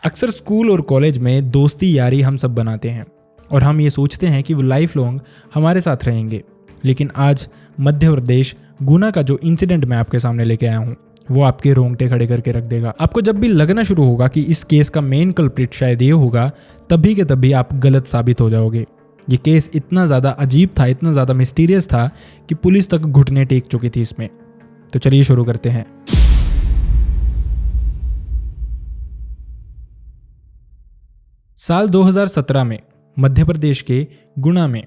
अक्सर स्कूल और कॉलेज में दोस्ती यारी हम सब बनाते हैं और हम ये सोचते हैं कि वो लाइफ लॉन्ग हमारे साथ रहेंगे। लेकिन आज मध्य प्रदेश गुना का जो इंसिडेंट मैं आपके सामने लेके आया हूँ वो आपके रोंगटे खड़े करके रख देगा। आपको जब भी लगना शुरू होगा कि इस केस का मेन कल्प्रिट शायद ये होगा, तभी के तभी आप गलत साबित हो जाओगे। ये केस इतना ज़्यादा अजीब था, इतना ज़्यादा मिस्टीरियस था कि पुलिस तक घुटने टेक चुकी थी इसमें। तो चलिए शुरू करते हैं। साल 2017 में मध्य प्रदेश के गुना में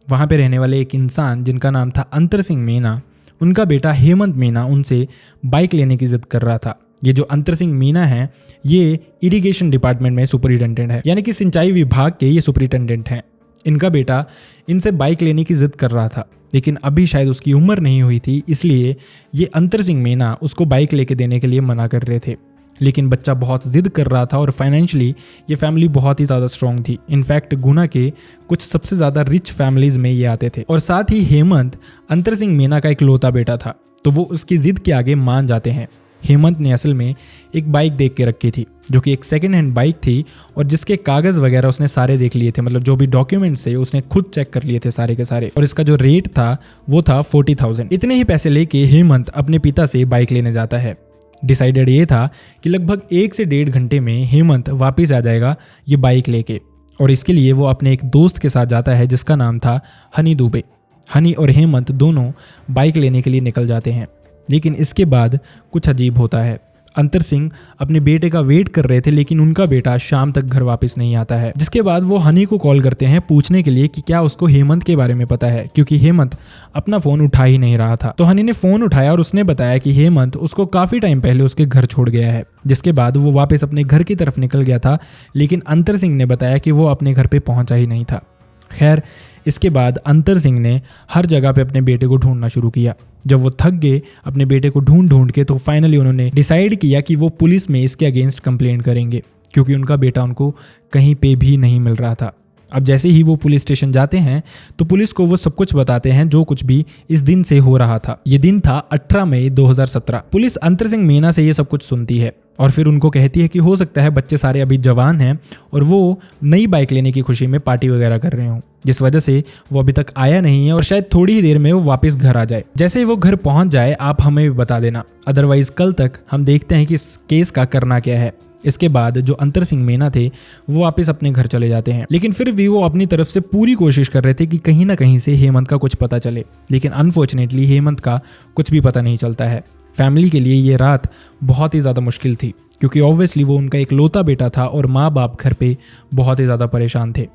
वहाँ पे रहने वाले एक इंसान जिनका नाम था अंतर सिंह मीना, उनका बेटा हेमंत मीना उनसे बाइक लेने की जिद कर रहा था। ये जो अंतर सिंह मीना है ये इरिगेशन डिपार्टमेंट में सुपरिटेंडेंट है, यानी कि सिंचाई विभाग के ये सुपरिटेंडेंट हैं। इनका बेटा इनसे बाइक लेने की जिद कर रहा था, लेकिन अभी शायद उसकी उम्र नहीं हुई थी, इसलिए ये अंतर सिंह मीना उसको बाइक लेके देने के लिए मना कर रहे थे। लेकिन बच्चा बहुत जिद कर रहा था और फाइनेंशियली ये फैमिली बहुत ही ज़्यादा स्ट्रॉन्ग थी। इनफैक्ट गुना के कुछ सबसे ज़्यादा रिच फैमिलीज़ में ये आते थे। और साथ ही हेमंत अंतर सिंह मीना का इकलौता बेटा था, तो वो उसकी जिद के आगे मान जाते हैं। हेमंत ने असल में एक बाइक देख के रखी थी जो कि एक सेकेंड हैंड बाइक थी और जिसके कागज़ वगैरह उसने सारे देख लिए थे, मतलब जो भी डॉक्यूमेंट्स थे उसने खुद चेक कर लिए थे सारे के सारे। और इसका जो रेट था वो था 40,000। इतने ही पैसे लेके हेमंत अपने पिता से बाइक लेने जाता है। डिसाइडेड ये था कि लगभग 1 से 1.5 घंटे में हेमंत वापस आ जाएगा ये बाइक लेके, और इसके लिए वो अपने एक दोस्त के साथ जाता है जिसका नाम था हनी दुबे। हनी और हेमंत दोनों बाइक लेने के लिए निकल जाते हैं। लेकिन इसके बाद कुछ अजीब होता है। अंतर सिंह अपने बेटे का वेट कर रहे थे, लेकिन उनका बेटा शाम तक घर वापस नहीं आता है। जिसके बाद वो हनी को कॉल करते हैं पूछने के लिए कि क्या उसको हेमंत के बारे में पता है, क्योंकि हेमंत अपना फ़ोन उठा ही नहीं रहा था। तो हनी ने फ़ोन उठाया और उसने बताया कि हेमंत उसको काफ़ी टाइम पहले उसके घर छोड़ गया है। जिसके बाद वो वापस अपने घर की तरफ निकल गया था, लेकिन अंतर सिंह ने बताया कि वो अपने घर पर पहुँचा ही नहीं था। खैर, इसके बाद अंतर सिंह ने हर जगह पे अपने बेटे को ढूंढना शुरू किया। जब वो थक गए अपने बेटे को ढूंढ के, तो फाइनली उन्होंने डिसाइड किया कि वो पुलिस में इसके अगेंस्ट कंप्लेंट करेंगे, क्योंकि उनका बेटा उनको कहीं पे भी नहीं मिल रहा था। अब जैसे ही वो पुलिस स्टेशन जाते हैं तो पुलिस को वो सब कुछ बताते हैं जो कुछ भी इस दिन से हो रहा था। ये दिन था 18 मई 2017। पुलिस अंतर सिंह मीना से ये सब कुछ सुनती है और फिर उनको कहती है कि हो सकता है बच्चे सारे अभी जवान हैं और वो नई बाइक लेने की खुशी में पार्टी वगैरह कर रहे हों, जिस वजह से वो अभी तक आया नहीं है और शायद थोड़ी ही देर में वो वापस घर आ जाए। जैसे ही वो घर पहुंच जाए आप हमें भी बता देना, अदरवाइज कल तक हम देखते हैं कि इस केस का करना क्या है। इसके बाद जो अंतर सिंह मीना थे वो वापस अपने घर चले जाते हैं, लेकिन फिर भी वो अपनी तरफ से पूरी कोशिश कर रहे थे कि कहीं ना कहीं से हेमंत का कुछ पता चले। लेकिन अनफॉर्चुनेटली हेमंत का कुछ भी पता नहीं चलता है। फैमिली के लिए ये रात बहुत ही ज़्यादा मुश्किल थी, क्योंकि ऑब्वियसली वो उनका इकलौता बेटा था और माँ बाप घर पे बहुत ही ज़्यादा परेशान थे।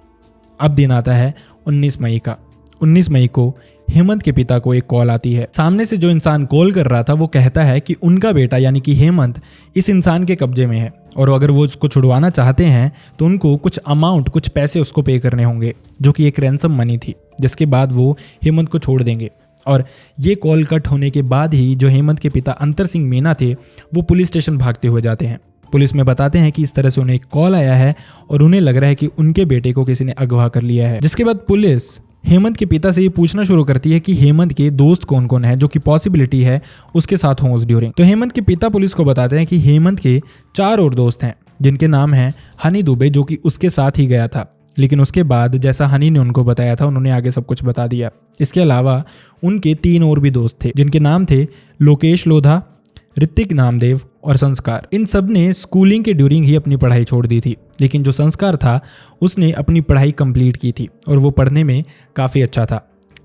अब दिन आता है 19 मई का। 19 मई को हेमंत के पिता को एक कॉल आती है। सामने से जो इंसान कॉल कर रहा था वो कहता है कि उनका बेटा यानी कि हेमंत इस इंसान के कब्जे में है और अगर वो उसको छुड़वाना चाहते हैं तो उनको कुछ अमाउंट, कुछ पैसे उसको पे करने होंगे, जो कि एक रैंसम मनी थी, जिसके बाद वो हेमंत को छोड़ देंगे। और ये कॉल कट होने के बाद ही जो हेमंत के पिता अंतर सिंह मीना थे वो पुलिस स्टेशन भागते हुए जाते हैं। पुलिस में बताते हैं कि इस तरह से उन्हें एक कॉल आया है और उन्हें लग रहा है कि उनके बेटे को किसी ने अगवा कर लिया है। जिसके बाद पुलिस हेमंत के पिता से ये पूछना शुरू करती है कि हेमंत के दोस्त कौन कौन है, जो कि पॉसिबिलिटी है उसके साथ हों उस ड्यूरिंग। तो हेमंत के पिता पुलिस को बताते हैं कि हेमंत के 4 और दोस्त हैं, जिनके नाम हैं हनी दुबे, जो कि उसके साथ ही गया था। लेकिन उसके बाद जैसा हनी ने उनको बताया था उन्होंने आगे सब कुछ बता दिया। इसके अलावा उनके 3 और भी दोस्त थे, जिनके नाम थे लोकेश लोधा, ऋतिक नामदेव और संस्कार। इन सब ने स्कूलिंग के ड्यूरिंग ही अपनी पढ़ाई छोड़ दी थी, लेकिन जो संस्कार था उसने अपनी पढ़ाई कंप्लीट की थी और वो पढ़ने में काफ़ी अच्छा था।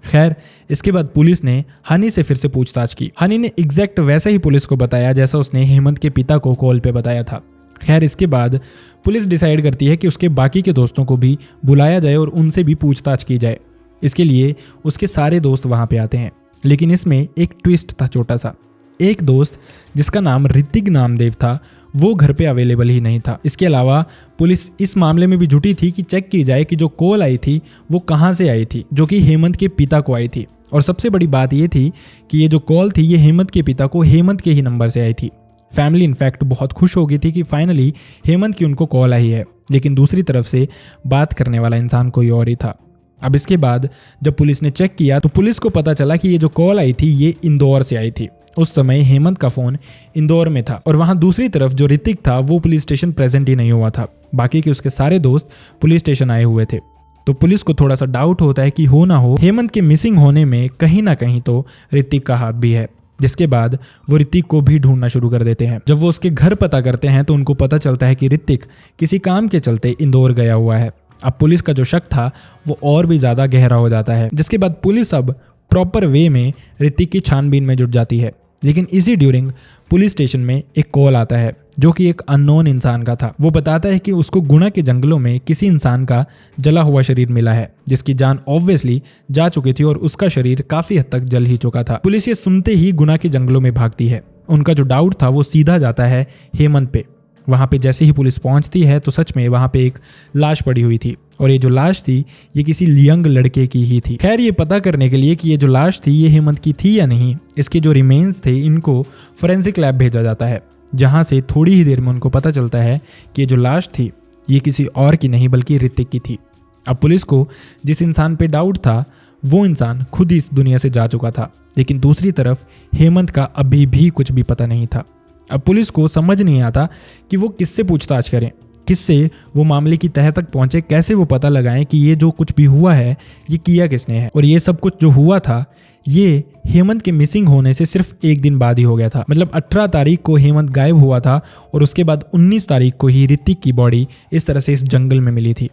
खैर, इसके बाद पुलिस ने हनी से फिर से पूछताछ की। हनी ने एग्जैक्ट वैसा ही पुलिस को बताया जैसा उसने हेमंत के पिता को कॉल पे बताया था। खैर, इसके बाद पुलिस डिसाइड करती है कि उसके बाकी के दोस्तों को भी बुलाया जाए और उनसे भी पूछताछ की जाए। इसके लिए उसके सारे दोस्त वहाँ पे आते हैं, लेकिन इसमें एक ट्विस्ट था छोटा सा। एक दोस्त जिसका नाम ऋतिक नामदेव था वो घर पे अवेलेबल ही नहीं था। इसके अलावा पुलिस इस मामले में भी जुटी थी कि चेक की जाए कि जो कॉल आई थी वो कहाँ से आई थी, जो कि हेमंत के पिता को आई थी। और सबसे बड़ी बात ये थी कि ये जो कॉल थी ये हेमंत के पिता को हेमंत के ही नंबर से आई थी। फैमिली इनफैक्ट बहुत खुश हो गई थी कि फाइनली हेमंत की उनको कॉल आई है, लेकिन दूसरी तरफ से बात करने वाला इंसान कोई और ही था। अब इसके बाद जब पुलिस ने चेक किया तो पुलिस को पता चला कि ये जो कॉल आई थी ये इंदौर से आई थी, उस समय हेमंत का फ़ोन इंदौर में था और वहाँ दूसरी तरफ जो ऋतिक था वो पुलिस स्टेशन प्रेजेंट ही नहीं हुआ था। बाकी के उसके सारे दोस्त पुलिस स्टेशन आए हुए थे। तो पुलिस को थोड़ा सा डाउट होता है कि हो ना हो हेमंत के मिसिंग होने में कहीं ना कहीं तो ऋतिक का हाथ भी है। जिसके बाद वो ऋतिक को भी ढूंढना शुरू कर देते हैं। जब वो उसके घर पता करते हैं तो उनको पता चलता है कि ऋतिक किसी काम के चलते इंदौर गया हुआ है। अब पुलिस का जो शक था वो और भी ज़्यादा गहरा हो जाता है। जिसके बाद पुलिस अब प्रॉपर वे में ऋतिक की छानबीन में जुट जाती है। लेकिन इसी ड्यूरिंग पुलिस स्टेशन में एक कॉल आता है जो कि एक अननोन इंसान का था। वो बताता है कि उसको गुना के जंगलों में किसी इंसान का जला हुआ शरीर मिला है जिसकी जान ऑब्वियसली जा चुकी थी और उसका शरीर काफी हद तक जल ही चुका था। पुलिस ये सुनते ही गुना के जंगलों में भागती है। उनका जो डाउट था वो सीधा जाता है हेमंत पे। वहाँ पे जैसे ही पुलिस पहुँचती है तो सच में वहाँ पे एक लाश पड़ी हुई थी और ये जो लाश थी ये किसी यंग लड़के की ही थी। खैर ये पता करने के लिए कि ये जो लाश थी ये हेमंत की थी या नहीं, इसके जो रिमेन्स थे इनको फोरेंसिक लैब भेजा जाता है, जहाँ से थोड़ी ही देर में उनको पता चलता है कि ये जो लाश थी ये किसी और की नहीं बल्कि ऋतिक की थी। अब पुलिस को जिस इंसान पे डाउट था वो इंसान खुद इस दुनिया से जा चुका था, लेकिन दूसरी तरफ हेमंत का अभी भी कुछ भी पता नहीं था। अब पुलिस को समझ नहीं आता कि वो किससे पूछताछ करें, किससे वो मामले की तह तक पहुंचे, कैसे वो पता लगाएं कि ये जो कुछ भी हुआ है ये किया किसने है। और ये सब कुछ जो हुआ था ये हेमंत के मिसिंग होने से सिर्फ एक दिन बाद ही हो गया था। मतलब 18 तारीख को हेमंत गायब हुआ था और उसके बाद 19 तारीख को ही ऋतिक की बॉडी इस तरह से इस जंगल में मिली थी।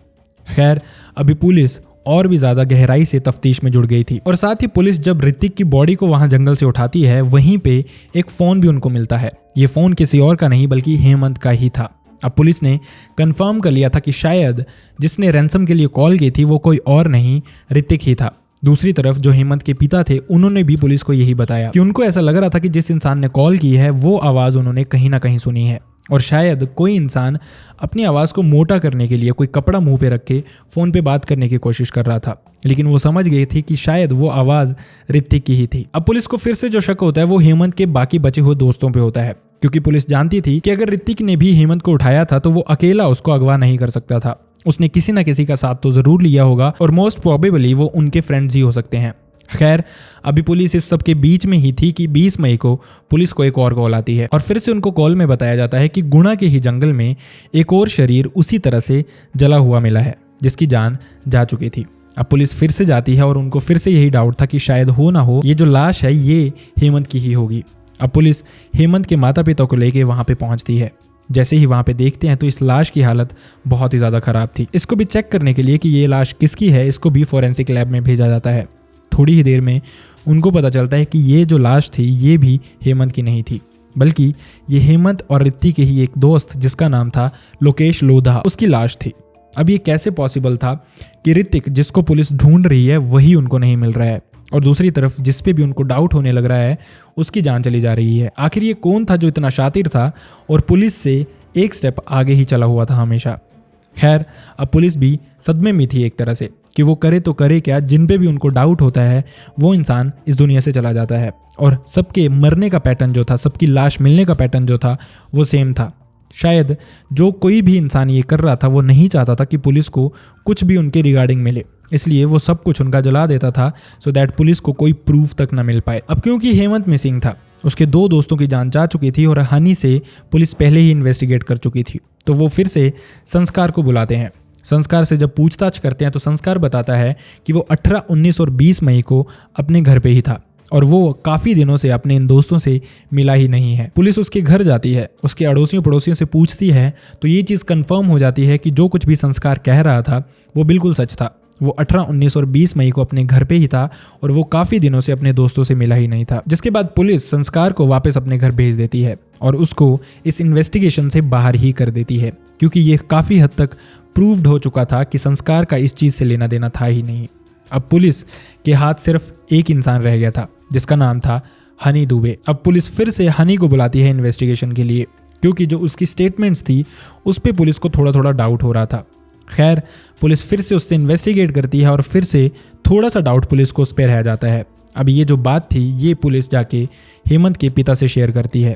खैर अभी पुलिस और भी ज्यादा गहराई से तफ्तीश में जुड़ गई थी और साथ ही पुलिस जब ऋतिक की बॉडी को वहां जंगल से उठाती है वहीं पे एक फोन भी उनको मिलता है। ये फोन किसी और का नहीं बल्कि हेमंत का ही था। अब पुलिस ने कंफर्म कर लिया था कि शायद जिसने रैंसम के लिए कॉल की थी वो कोई और नहीं ऋतिक ही था। दूसरी तरफ जो हेमंत के पिता थे उन्होंने भी पुलिस को यही बताया कि उनको ऐसा लग रहा था कि जिस इंसान ने कॉल की है वो आवाज उन्होंने कहीं ना कहीं सुनी है और शायद कोई इंसान अपनी आवाज़ को मोटा करने के लिए कोई कपड़ा मुंह पे रख के फ़ोन पे बात करने की कोशिश कर रहा था, लेकिन वो समझ गई थी कि शायद वो आवाज़ ऋतिक की ही थी। अब पुलिस को फिर से जो शक होता है वो हेमंत के बाकी बचे हुए दोस्तों पे होता है, क्योंकि पुलिस जानती थी कि अगर ऋतिक ने भी हेमंत को उठाया था तो वो अकेला उसको अगवा नहीं कर सकता था। उसने किसी ना किसी का साथ तो ज़रूर लिया होगा और मोस्ट प्रोबेबली वो उनके फ्रेंड्स ही हो सकते हैं। खैर अभी पुलिस इस सब के बीच में ही थी कि 20 मई को पुलिस को एक और कॉल आती है और फिर से उनको कॉल में बताया जाता है कि गुना के ही जंगल में एक और शरीर उसी तरह से जला हुआ मिला है जिसकी जान जा चुकी थी। अब पुलिस फिर से जाती है और उनको फिर से यही डाउट था कि शायद हो ना हो ये जो लाश है ये हेमंत की ही होगी। अब पुलिस हेमंत के माता पिता को लेके वहाँ पे पहुँचती है। जैसे ही वहाँ पे देखते हैं तो इस लाश की हालत बहुत ही ज़्यादा ख़राब थी। इसको भी चेक करने के लिए कि ये लाश किसकी है इसको भी फोरेंसिक लैब में भेजा जाता है। थोड़ी ही देर में उनको पता चलता है कि ये जो लाश थी ये भी हेमंत की नहीं थी, बल्कि ये हेमंत और ऋतिक के ही एक दोस्त जिसका नाम था लोकेश लोधा उसकी लाश थी। अब ये कैसे पॉसिबल था कि ऋतिक जिसको पुलिस ढूंढ रही है वही उनको नहीं मिल रहा है और दूसरी तरफ जिस पे भी उनको डाउट होने लग रहा है उसकी जान चली जा रही है। आखिर ये कौन था जो इतना शातिर था और पुलिस से एक स्टेप आगे ही चला हुआ था हमेशा। खैर अब पुलिस भी सदमे में थी एक तरह से कि वो करे तो करे क्या, जिन पे भी उनको डाउट होता है वो इंसान इस दुनिया से चला जाता है और सबके मरने का पैटर्न जो था, सबकी लाश मिलने का पैटर्न जो था वो सेम था। शायद जो कोई भी इंसान ये कर रहा था वो नहीं चाहता था कि पुलिस को कुछ भी उनके रिगार्डिंग मिले, इसलिए वो सब कुछ उनका जला देता था सो दैट पुलिस को कोई प्रूफ तक ना मिल पाए। अब क्योंकि हेमंत मिसिंग था, उसके 2 दोस्तों की जान जा चुकी थी और हनी से पुलिस पहले ही इन्वेस्टिगेट कर चुकी थी, तो वो फिर से संस्कार को बुलाते हैं। संस्कार से जब पूछताछ करते हैं तो संस्कार बताता है कि वो 18, 19 और 20 मई को अपने घर पे ही था और वो काफ़ी दिनों से अपने इन दोस्तों से मिला ही नहीं है। पुलिस उसके घर जाती है, उसके अड़ोसियों पड़ोसियों से पूछती है तो ये चीज़ कंफर्म हो जाती है कि जो कुछ भी संस्कार कह रहा था वो बिल्कुल सच था। वो 18, 19 और 20 मई को अपने घर पे ही था और वो काफ़ी दिनों से अपने दोस्तों से मिला ही नहीं था। जिसके बाद पुलिस संस्कार को वापस अपने घर भेज देती है और उसको इस इन्वेस्टिगेशन से बाहर ही कर देती है, क्योंकि ये काफ़ी हद तक प्रूव्ड हो चुका था कि संस्कार का इस चीज़ से लेना देना था ही नहीं। अब पुलिस के हाथ सिर्फ एक इंसान रह गया था जिसका नाम था हनी दुबे। अब पुलिस फिर से हनी को बुलाती है इन्वेस्टिगेशन के लिए, क्योंकि जो उसकी स्टेटमेंट्स थी उस पर पुलिस को थोड़ा थोड़ा डाउट हो रहा था। खैर पुलिस फिर से उससे इन्वेस्टिगेट करती है और फिर से थोड़ा सा डाउट पुलिस को उस पर रह जाता है। अब ये जो बात थी ये पुलिस जाके हेमंत के पिता से शेयर करती है।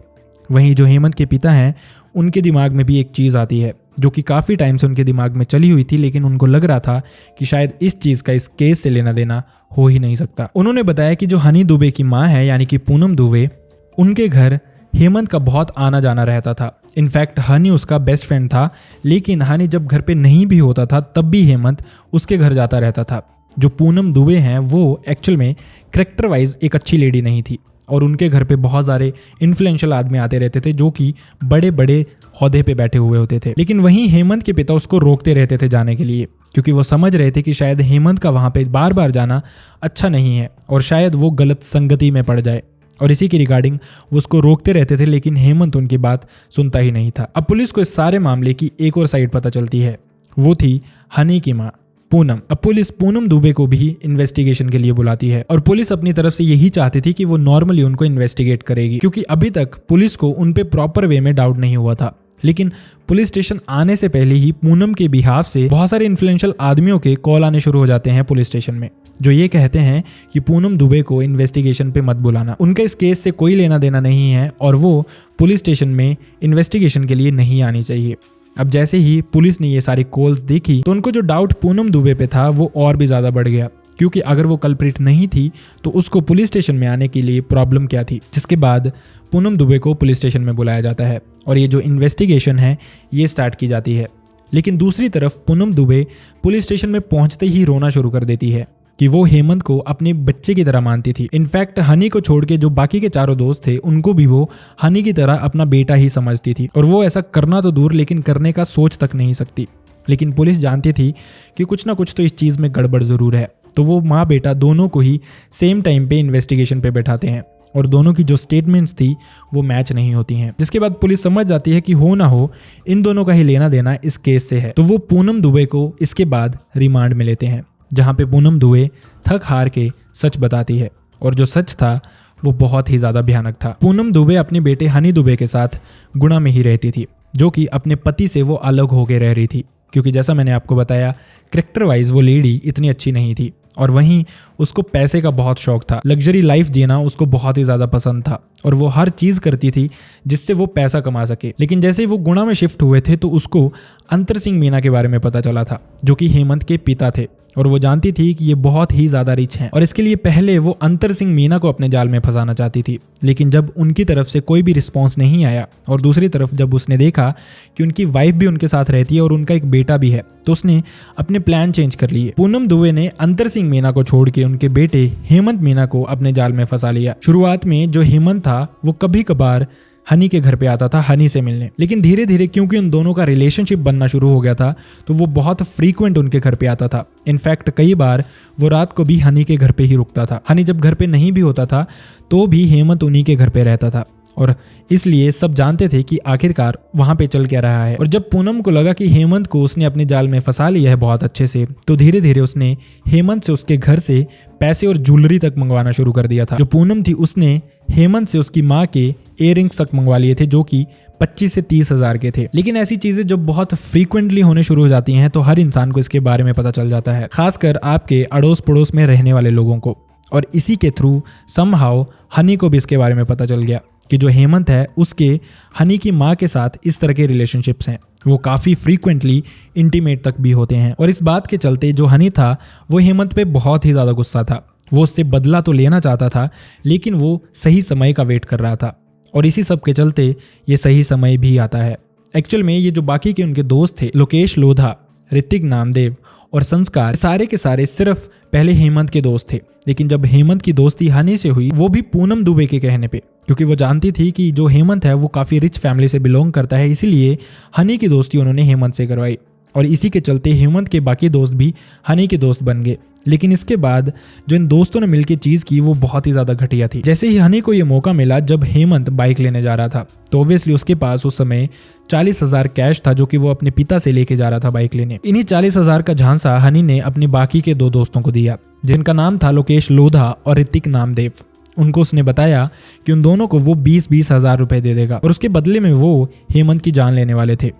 वहीं जो हेमंत के पिता हैं उनके दिमाग में भी एक चीज़ आती है जो कि काफ़ी टाइम से उनके दिमाग में चली हुई थी, लेकिन उनको लग रहा था कि शायद इस चीज़ का इस केस से लेना देना हो ही नहीं सकता। उन्होंने बताया कि जो हनी दुबे की माँ है यानी कि पूनम दुबे, उनके घर हेमंत का बहुत आना जाना रहता था। इनफैक्ट हनी उसका बेस्ट फ्रेंड था, लेकिन हनी जब घर पे नहीं भी होता था तब भी हेमंत उसके घर जाता रहता था। जो पूनम दुबे हैं वो एक्चुअल में कैरेक्टर वाइज एक अच्छी लेडी नहीं थी और उनके घर पे बहुत सारे इन्फ्लुएंशियल आदमी आते रहते थे जो कि बड़े बड़े ओहदे पे बैठे हुए होते थे। लेकिन वहीं हेमंत के पिता उसको रोकते रहते थे जाने के लिए, क्योंकि वो समझ रहे थे कि शायद हेमंत का वहाँ पे बार बार जाना अच्छा नहीं है और शायद वो गलत संगति में पड़ जाए, और इसी के रिगार्डिंग वो उसको रोकते रहते थे। लेकिन हेमंत उनकी बात सुनता ही नहीं था। अब पुलिस को इस सारे मामले की एक और साइड पता चलती है, वो थी हनी की माँ पूनम। अब पुलिस पूनम दुबे को भी इन्वेस्टिगेशन के लिए बुलाती है और पुलिस अपनी तरफ से यही चाहती थी कि वो नॉर्मली उनको इन्वेस्टिगेट करेगी, क्योंकि अभी तक पुलिस को उन पे प्रॉपर वे में डाउट नहीं हुआ था। लेकिन पुलिस स्टेशन आने से पहले ही पूनम के बिहाफ से बहुत सारे इन्फ्लुएंशियल आदमियों के कॉल आने शुरू हो जाते हैं पुलिस स्टेशन में, जो ये कहते हैं कि पूनम दुबे को इन्वेस्टिगेशन पे मत बुलाना, उनका इस केस से कोई लेना देना नहीं है और वो पुलिस स्टेशन में इन्वेस्टिगेशन के लिए नहीं आनी चाहिए। अब जैसे ही पुलिस ने ये सारी कॉल्स देखी तो उनको जो डाउट पूनम दुबे पे था वो और भी ज़्यादा बढ़ गया, क्योंकि अगर वो कल्प्रिट नहीं थी तो उसको पुलिस स्टेशन में आने के लिए प्रॉब्लम क्या थी। जिसके बाद पूनम दुबे को पुलिस स्टेशन में बुलाया जाता है और ये जो इन्वेस्टिगेशन है ये स्टार्ट की जाती है। लेकिन दूसरी तरफ पूनम दुबे पुलिस स्टेशन में पहुंचते ही रोना शुरू कर देती है कि वो हेमंत को अपने बच्चे की तरह मानती थी। इनफैक्ट हनी को छोड़ के जो बाकी के चारों दोस्त थे उनको भी वो हनी की तरह अपना बेटा ही समझती थी, और वो ऐसा करना तो दूर लेकिन करने का सोच तक नहीं सकती। लेकिन पुलिस जानती थी कि कुछ ना कुछ तो इस चीज़ में गड़बड़ ज़रूर है, तो वो माँ बेटा दोनों को ही सेम टाइम पे इन्वेस्टिगेशन पे बैठाते हैं और दोनों की जो स्टेटमेंट्स थी वो मैच नहीं होती हैं। जिसके बाद पुलिस समझ जाती है कि हो ना हो इन दोनों का ही लेना देना इस केस से है, तो वो पूनम दुबे को इसके बाद रिमांड में लेते हैं, जहाँ पे पूनम दुबे थक हार के सच बताती है, और जो सच था वो बहुत ही ज़्यादा भयानक था। पूनम दुबे अपने बेटे हनी दुबे के साथ गुना में ही रहती थी, जो कि अपने पति से वो अलग होकर रह रही थी, क्योंकि जैसा मैंने आपको बताया कैरेक्टर वाइज वो लेडी इतनी अच्छी नहीं थी और वहीं उसको पैसे का बहुत शौक था। लग्जरी लाइफ जीना उसको बहुत ही ज़्यादा पसंद था और वो हर चीज़ करती थी जिससे वो पैसा कमा सके। लेकिन जैसे ही वो गुना में शिफ्ट हुए थे तो उसको अंतर सिंह मीना के बारे में पता चला था, जो कि हेमंत के पिता थे, और वो जानती थी कि ये बहुत ही ज़्यादा रिच हैं और इसके लिए पहले वो अंतर सिंह मीना को अपने जाल में फंसाना चाहती थी। लेकिन जब उनकी तरफ से कोई भी रिस्पॉन्स नहीं आया और दूसरी तरफ जब उसने देखा कि उनकी वाइफ भी उनके साथ रहती है और उनका एक बेटा भी है, तो उसने अपने प्लान चेंज कर लिए। पूनम दुबे ने अंतर सिंह मीना को छोड़ के उनके बेटे हेमंत मीना को अपने जाल में फंसा लिया। शुरुआत में जो हेमंत था वो कभी कभार हनी के घर पे आता था हनी से मिलने, लेकिन धीरे धीरे क्योंकि उन दोनों का रिलेशनशिप बनना शुरू हो गया था तो वो बहुत फ्रीक्वेंट उनके घर पे आता था। इनफैक्ट कई बार वो रात को भी हनी के घर पे ही रुकता था। हनी जब घर पे नहीं भी होता था तो भी हेमंत उन्हीं के घर पे रहता था और इसलिए सब जानते थे कि आखिरकार वहां पे चल क्या रहा है। और जब पूनम को लगा कि हेमंत को उसने अपने जाल में फंसा लिया है बहुत अच्छे से, तो धीरे धीरे उसने हेमंत से उसके घर से पैसे और ज्वेलरी तक मंगवाना शुरू कर दिया था। जो पूनम थी उसने हेमंत से उसकी माँ के इयररिंग्स तक मंगवा लिए थे, जो कि 25 से 30 हज़ार के थे। लेकिन ऐसी चीजें जब बहुत फ्रीक्वेंटली होने शुरू हो जाती हैं तो हर इंसान को इसके बारे में पता चल जाता है, खासकर आपके अड़ोस पड़ोस में रहने वाले लोगों को। और इसी के थ्रू समहाउ हनी को भी इसके बारे में पता चल गया कि जो हेमंत है उसके हनी की माँ के साथ इस तरह के रिलेशनशिप्स हैं, वो काफ़ी फ्रीक्वेंटली इंटीमेट तक भी होते हैं। और इस बात के चलते जो हनी था वो हेमंत पे बहुत ही ज़्यादा गुस्सा था। वो उससे बदला तो लेना चाहता था लेकिन वो सही समय का वेट कर रहा था, और इसी सब के चलते ये सही समय भी आता है। एक्चुअल में ये जो बाकी के उनके दोस्त थे, लोकेश लोधा, ऋतिक नामदेव और संस्कार, सारे के सारे सिर्फ पहले हेमंत के दोस्त थे। लेकिन जब हेमंत की दोस्ती हनी से हुई, वो भी पूनम दुबे के कहने पे, क्योंकि वो जानती थी कि जो हेमंत है वो काफ़ी रिच फैमिली से बिलोंग करता है, इसीलिए हनी की दोस्ती उन्होंने हेमंत से करवाई। और इसी के चलते हेमंत के बाकी दोस्त भी हनी के दोस्त बन गए। लेकिन इसके बाद जो इन दोस्तों ने मिलकर चीज़ की वो बहुत ही ज़्यादा घटिया थी। जैसे ही हनी को ये मौका मिला, जब हेमंत बाइक लेने जा रहा था तो ऑब्वियसली उसके पास उस समय 40,000 कैश था, जो कि वो अपने पिता से लेके जा रहा था बाइक लेने। इन्हीं 40,000 का झांसा हनी ने अपने बाकी के 2 दोस्तों को दिया, जिनका नाम था लोकेश लोधा और ऋतिक नामदेव। उनको उसने बताया कि उन दोनों को वो 20-20 हज़ार रुपए दे देगा और उसके बदले में वो हेमंत की जान लेने वाले थे।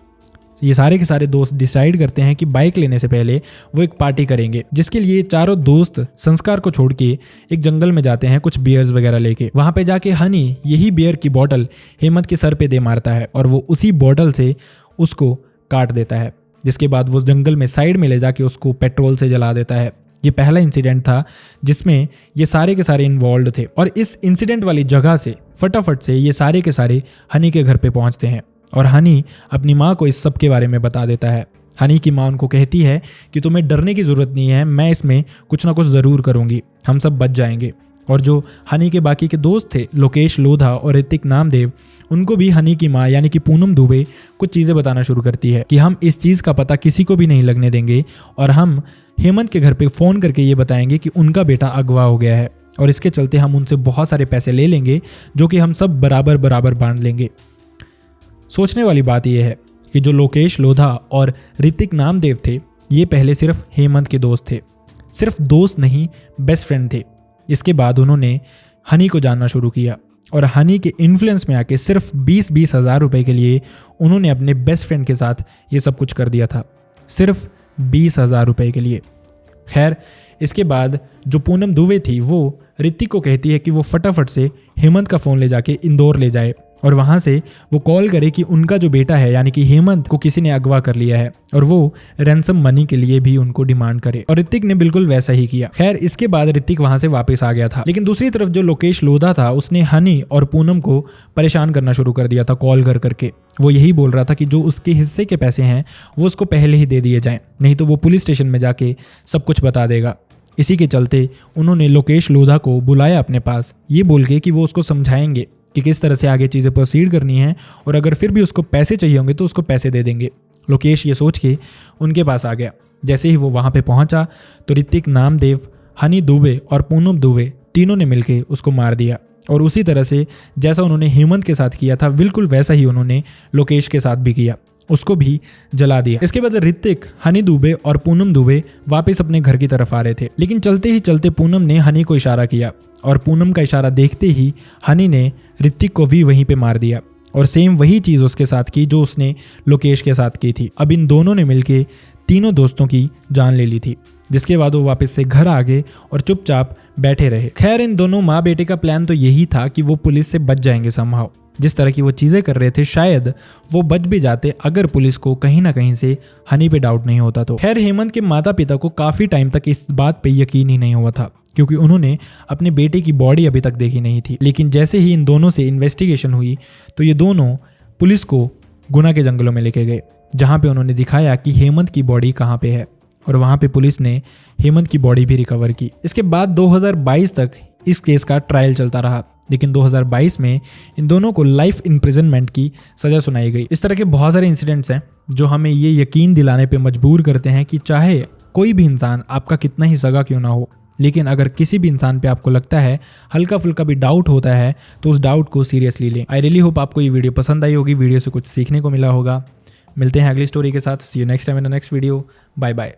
ये सारे के सारे दोस्त डिसाइड करते हैं कि बाइक लेने से पहले वो एक पार्टी करेंगे, जिसके लिए चारों दोस्त संस्कार को छोड़ के एक जंगल में जाते हैं कुछ बियर्स वगैरह लेके। वहां पे जाके हनी यही बियर की बोतल हेमंत के सर पे दे मारता है और वो उसी बोतल से उसको काट देता है, जिसके बाद वो जंगल में साइड में ले जाके उसको पेट्रोल से जला देता है। ये पहला इंसिडेंट था जिसमें ये सारे के सारे इन्वॉल्व थे और इस इंसिडेंट वाली जगह से फटाफट से ये सारे के सारे हनी के घर पे पहुंचते हैं और हनी अपनी माँ को इस सब के बारे में बता देता है। हनी की माँ उनको कहती है कि तुम्हें डरने की ज़रूरत नहीं है, मैं इसमें कुछ ना कुछ ज़रूर करूँगी, हम सब बच जाएंगे। और जो हनी के बाकी के दोस्त थे लोकेश लोधा और ऋतिक नामदेव, उनको भी हनी की माँ यानी कि पूनम दुबे कुछ चीज़ें बताना शुरू करती है कि हम इस चीज़ का पता किसी को भी नहीं लगने देंगे और हम हेमंत के घर पे फ़ोन करके ये बताएंगे कि उनका बेटा अगवा हो गया है और इसके चलते हम उनसे बहुत सारे पैसे ले लेंगे जो कि हम सब बराबर बराबर बांट लेंगे। सोचने वाली बात यह है कि जो लोकेश लोधा और ऋतिक नामदेव थे ये पहले सिर्फ हेमंत के दोस्त थे, सिर्फ दोस्त नहीं बेस्ट फ्रेंड थे। इसके बाद उन्होंने हनी को जानना शुरू किया और हनी के इन्फ्लुएंस में आके सिर्फ 20-20 हज़ार रुपये के लिए उन्होंने अपने बेस्ट फ्रेंड के साथ ये सब कुछ कर दिया था, सिर्फ 20 हज़ार रुपये के लिए। खैर इसके बाद जो पूनम दुबे थी वो ऋतिक को कहती है कि वो फटाफट से हेमंत का फ़ोन ले जाके इंदौर ले जाए और वहाँ से वो कॉल करे कि उनका जो बेटा है यानी कि हेमंत को किसी ने अगवा कर लिया है और वो रैंसम मनी के लिए भी उनको डिमांड करे और ऋतिक ने बिल्कुल वैसा ही किया। खैर इसके बाद ऋतिक वहाँ से वापस आ गया था, लेकिन दूसरी तरफ जो लोकेश लोधा था उसने हनी और पूनम को परेशान करना शुरू कर दिया था कॉल कर करके। वो यही बोल रहा था कि जो उसके हिस्से के पैसे हैं वो उसको पहले ही दे दिए जाएं, नहीं तो वो पुलिस स्टेशन में जाके सब कुछ बता देगा। इसी के चलते उन्होंने लोकेश लोधा को बुलाया अपने पास, ये बोल के कि वो उसको समझाएंगे कि किस तरह से आगे चीज़ें प्रोसीड करनी है और अगर फिर भी उसको पैसे चाहिए होंगे तो उसको पैसे दे देंगे। लोकेश ये सोच के उनके पास आ गया। जैसे ही वो वहाँ पे पहुँचा तो ऋतिक नामदेव, हनी दुबे और पूनम दुबे तीनों ने मिलके उसको मार दिया और उसी तरह से जैसा उन्होंने हेमंत के साथ किया था बिल्कुल वैसा ही उन्होंने लोकेश के साथ भी किया, उसको भी जला दिया। इसके बाद ऋतिक, हनी दुबे और पूनम दुबे वापस अपने घर की तरफ आ रहे थे, लेकिन चलते ही चलते पूनम ने हनी को इशारा किया और पूनम का इशारा देखते ही हनी ने ऋतिक को भी वहीं पे मार दिया और सेम वही चीज़ उसके साथ की जो उसने लोकेश के साथ की थी। अब इन दोनों ने मिलके तीनों दोस्तों की जान ले ली थी, जिसके बाद वो वापस से घर आ गए और चुपचाप बैठे रहे। खैर इन दोनों माँ बेटे का प्लान तो यही था कि वो पुलिस से बच जाएंगे समहाउ। जिस तरह की वो चीज़ें कर रहे थे शायद वो बच भी जाते अगर पुलिस को कहीं ना कहीं से हनी पे डाउट नहीं होता तो। खैर हेमंत के माता पिता को काफ़ी टाइम तक इस बात पे यकीन ही नहीं हुआ था क्योंकि उन्होंने अपने बेटे की बॉडी अभी तक देखी नहीं थी। लेकिन जैसे ही इन दोनों से इन्वेस्टिगेशन हुई तो ये दोनों पुलिस को गुना के जंगलों में लेके गए, जहाँ पे उन्होंने दिखाया कि हेमंत की बॉडी कहाँ पे है और वहाँ पे पुलिस ने हेमंत की बॉडी भी रिकवर की। इसके बाद 2022 तक इस केस का ट्रायल चलता रहा, लेकिन 2022 में इन दोनों को लाइफ इम्प्रिजनमेंट की सज़ा सुनाई गई। इस तरह के बहुत सारे इंसिडेंट्स हैं जो हमें ये यकीन दिलाने पे मजबूर करते हैं कि चाहे कोई भी इंसान आपका कितना ही सगा क्यों ना हो, लेकिन अगर किसी भी इंसान पे आपको लगता है हल्का फुल्का भी डाउट होता है तो उस डाउट को सीरियसली लें। आई रियली होप आपको ये वीडियो पसंद आई होगी, वीडियो से कुछ सीखने को मिला होगा। मिलते हैं अगली स्टोरी के साथ। See you next time in the next video. Bye bye.